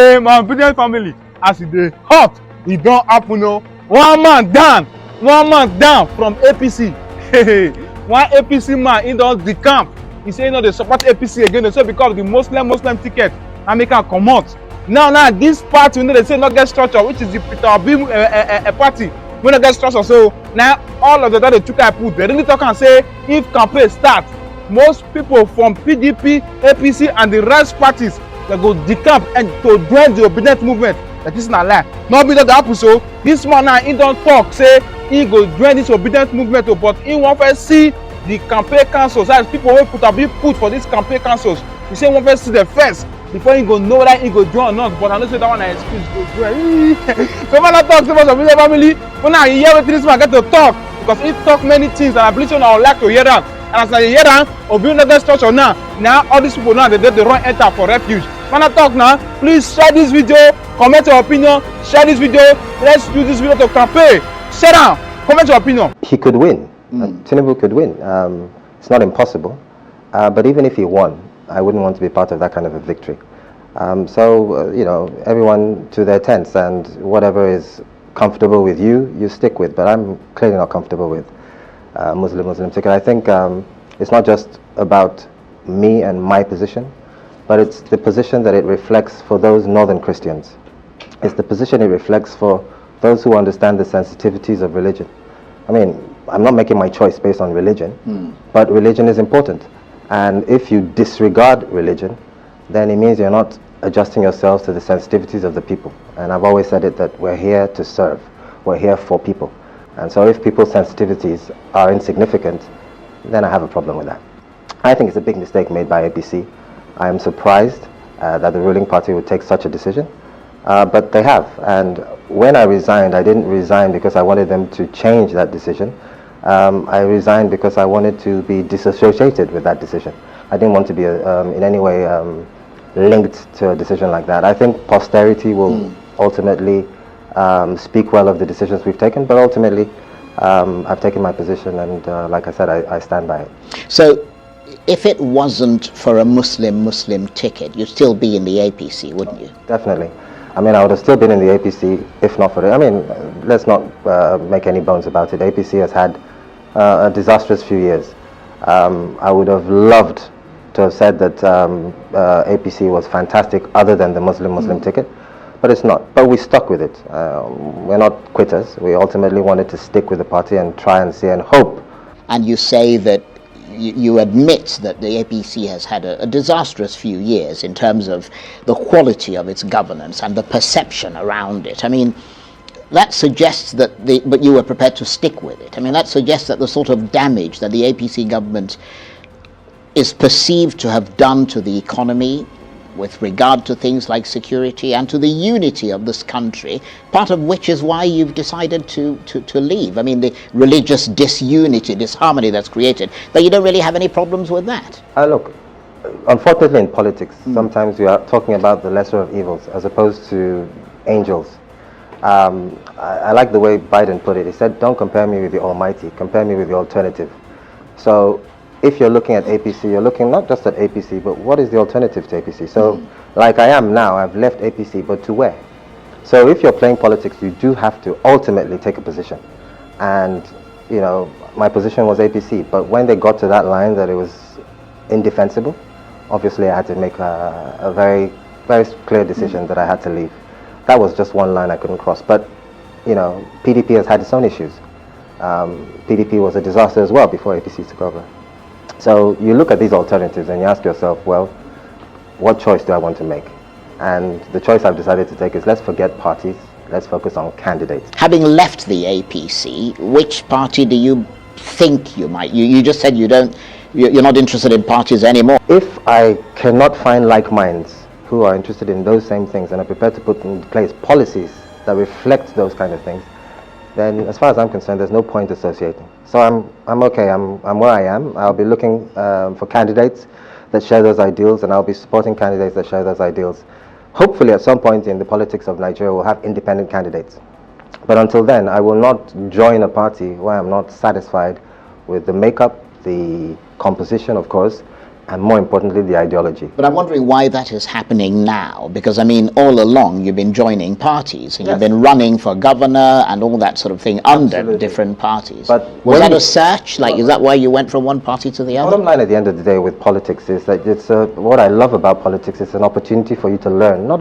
My business family, as e dey hot, e don happen o. One man down from APC. One APC man, he don decamp. He say he no dey support APC again. They say because of the Muslim ticket, na make am comot. Now this party, they say no get structure, which is the Peter Obi party, wey no get structure. So now all of them don dey chook eye put. They really talk am say if campaign start, most people from PDP, APC, and the rest parties, they go decamp and to join the obedient movement. That is not lie. No be that happen. So this man now, he don't talk say he go join this obedient movement, but he wan first see the campaign councils. That is people wey put for this campaign councils. He say he wan first see them first before he go know whether he go join or not. But I know say that one na excuse go join. So man, I talk so much of the family. But now you hear what this man get to talk, because he talk many things, and I believe you would like to hear that. And as I hear that, Obi no get structure now all these people now they run enter for refuge. Man, I talk now. Please share this video, comment your opinion, share this video. Let's use this video to campaign. Share down, comment your opinion. He could win. Tinubu could win. It's not impossible. But even if he won, I wouldn't want to be part of that kind of a victory. You know, everyone to their tents, and whatever is comfortable with you, you stick with. But I'm clearly not comfortable with Muslim ticket. I think it's not just about me and my position, but it's the position that it reflects for those northern Christians. It's the position it reflects for those who understand the sensitivities of religion. I mean, I'm not making my choice based on religion, but religion is important. And if you disregard religion, then it means you're not adjusting yourselves to the sensitivities of the people. And I've always said it, that we're here to serve. We're here for people. And so if people's sensitivities are insignificant, then I have a problem with that. I think it's a big mistake made by APC. I am surprised that the ruling party would take such a decision, but they have. And when I resigned, I didn't resign because I wanted them to change that decision. I resigned because I wanted to be disassociated with that decision. I didn't want to be in any way linked to a decision like that. I think posterity will ultimately speak well of the decisions we've taken, but ultimately I've taken my position, and like I said, I stand by it. So if it wasn't for a Muslim ticket, you'd still be in the APC, wouldn't you? Definitely. I mean, I would have still been in the APC if not for it. I mean, let's not make any bones about it. APC has had a disastrous few years. I would have loved to have said that APC was fantastic other than the Muslim ticket, but it's not. But we stuck with it. We're not quitters. We ultimately wanted to stick with the party and try and see and hope. And you say that you admit that the APC has had a disastrous few years in terms of the quality of its governance and the perception around it. I mean, that suggests that but you were prepared to stick with it. I mean, that suggests that the sort of damage that the APC government is perceived to have done to the economy with regard to things like security and to the unity of this country, part of which is why you've decided to leave. I mean, the religious disunity, disharmony that's created, that you don't really have any problems with that. Look, unfortunately in politics, sometimes we are talking about the lesser of evils as opposed to angels. I like the way Biden put it. He said, don't compare me with the Almighty, compare me with the alternative. So if you're looking at APC, you're looking not just at APC, but what is the alternative to APC? So like I am now, I've left APC, but to where? So if you're playing politics, you do have to ultimately take a position. And, you know, my position was APC, but when they got to that line that it was indefensible, obviously I had to make a very, very clear decision that I had to leave. That was just one line I couldn't cross. But, you know, PDP has had its own issues. PDP was a disaster as well before APC took over. So you look at these alternatives and you ask yourself, well, what choice do I want to make? And the choice I've decided to take is, let's forget parties, let's focus on candidates. Having left the APC, which party do you think you might? You just said you're not interested in parties anymore. If I cannot find like minds who are interested in those same things and are prepared to put in place policies that reflect those kind of things, then as far as I'm concerned, there's no point associating. So I'm okay, I'm where I am. I'll be looking for candidates that share those ideals, and I'll be supporting candidates that share those ideals. Hopefully at some point in the politics of Nigeria we'll have independent candidates. But until then, I will not join a party where I'm not satisfied with the makeup, the composition of course, and more importantly, the ideology. But I'm wondering why that is happening now, because I mean, all along you've been joining parties and Yes. you've been running for governor and all that sort of thing under Absolutely. different parties. But was when that you- a search? Like, is that why you went from one party to the other? Bottom line at the end of the day with politics is that it's what I love about politics is an opportunity for you to learn, not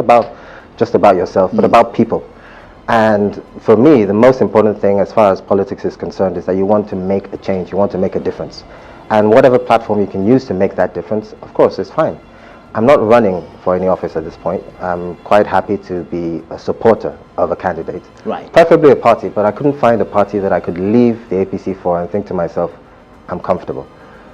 just about yourself, but about people. And for me, the most important thing as far as politics is concerned is that you want to make a change, you want to make a difference. And whatever platform you can use to make that difference, of course, is fine. I'm not running for any office at this point. I'm quite happy to be a supporter of a candidate. Right. Preferably a party, but I couldn't find a party that I could leave the APC for and think to myself, I'm comfortable.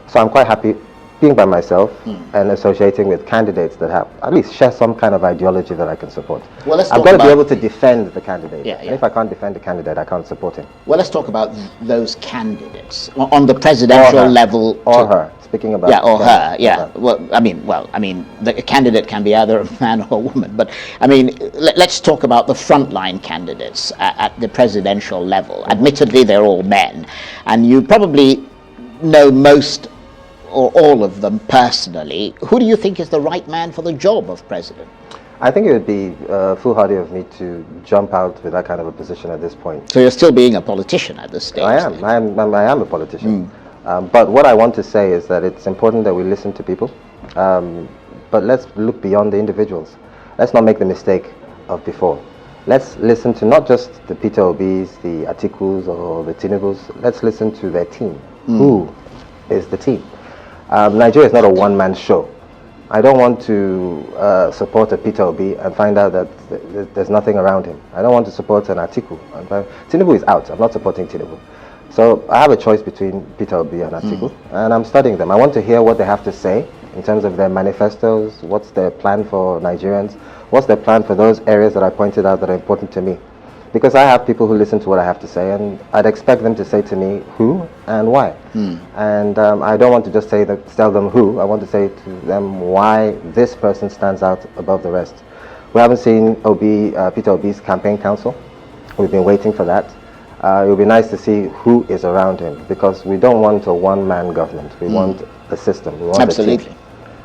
So I'm quite happy being by myself and associating with candidates that have at least share some kind of ideology that I can support. Well, let's I've talk got to be about- able to defend the candidate. Yeah, And yeah. if I can't defend the candidate, I can't support him. Well, let's talk about those candidates on the presidential Or her. level. Or her. Speaking about Yeah, or her. Yeah. her. Well, I mean, the candidate can be either a man or a woman. But I mean, let's talk about the frontline candidates at the presidential level. Admittedly, they're all men, and you probably know most or all of them personally. Who do you think is the right man for the job of president? I think it would be foolhardy of me to jump out with that kind of a position at this point. So you're still being a politician at this stage. I am. I am a politician. But what I want to say is that it's important that we listen to people. But let's look beyond the individuals. Let's not make the mistake of before. Let's listen to not just the Peter Obis, the Atikus, or the Tinubus. Let's listen to their team. Who is the team? Nigeria is not a one-man show. I don't want to support a Peter Obi and find out that there's nothing around him. I don't want to support an Atiku. Tinubu is out. I'm not supporting Tinubu. So I have a choice between Peter Obi and Atiku, and I'm studying them. I want to hear what they have to say in terms of their manifestos, what's their plan for Nigerians, what's their plan for those areas that I pointed out that are important to me. Because I have people who listen to what I have to say, and I'd expect them to say to me who and why. And I don't want to just tell them who. I want to say to them why this person stands out above the rest. We haven't seen Peter Obi's campaign council. We've been waiting for that. It would be nice to see who is around him, because we don't want a one-man government. We want a system. We want Absolutely. a team.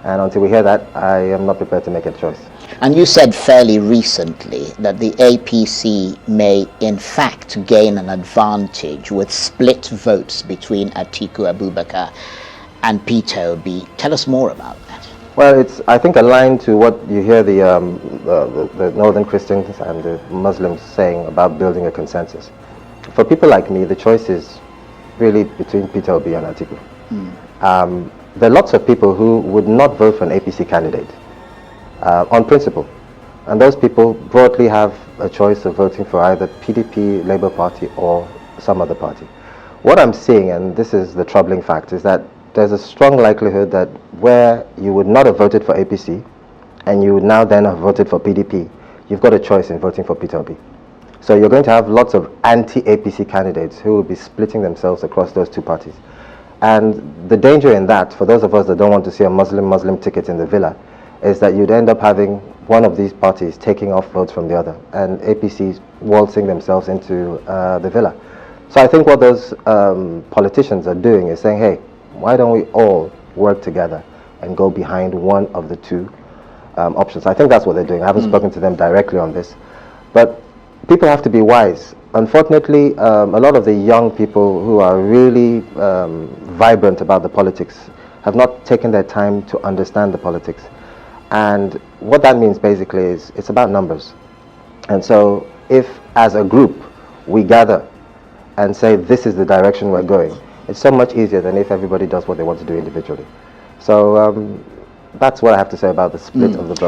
And until we hear that, I am not prepared to make a choice. And you said fairly recently that the APC may in fact gain an advantage with split votes between Atiku Abubakar and Peter Obi. Tell us more about that. Well, it's, I think, aligned to what you hear the Northern Christians and the Muslims saying about building a consensus. For people like me, the choice is really between Peter Obi and Atiku. There are lots of people who would not vote for an APC candidate on principle. And those people broadly have a choice of voting for either PDP, Labour Party, or some other party. What I'm seeing, and this is the troubling fact, is that there's a strong likelihood that where you would not have voted for APC, and you would now then have voted for PDP, you've got a choice in voting for Peter Obi. So you're going to have lots of anti-APC candidates who will be splitting themselves across those two parties. And the danger in that, for those of us that don't want to see a Muslim ticket in the villa, is that you'd end up having one of these parties taking off votes from the other, and APCs waltzing themselves into the villa. So I think what those politicians are doing is saying, hey, why don't we all work together and go behind one of the two options? I think that's what they're doing. I haven't spoken to them directly on this. But people have to be wise. Unfortunately, a lot of the young people who are really vibrant about the politics have not taken their time to understand the politics. And what that means basically is it's about numbers. And so if as a group we gather and say this is the direction we're going, it's so much easier than if everybody does what they want to do individually. So that's what I have to say about the split of the vote.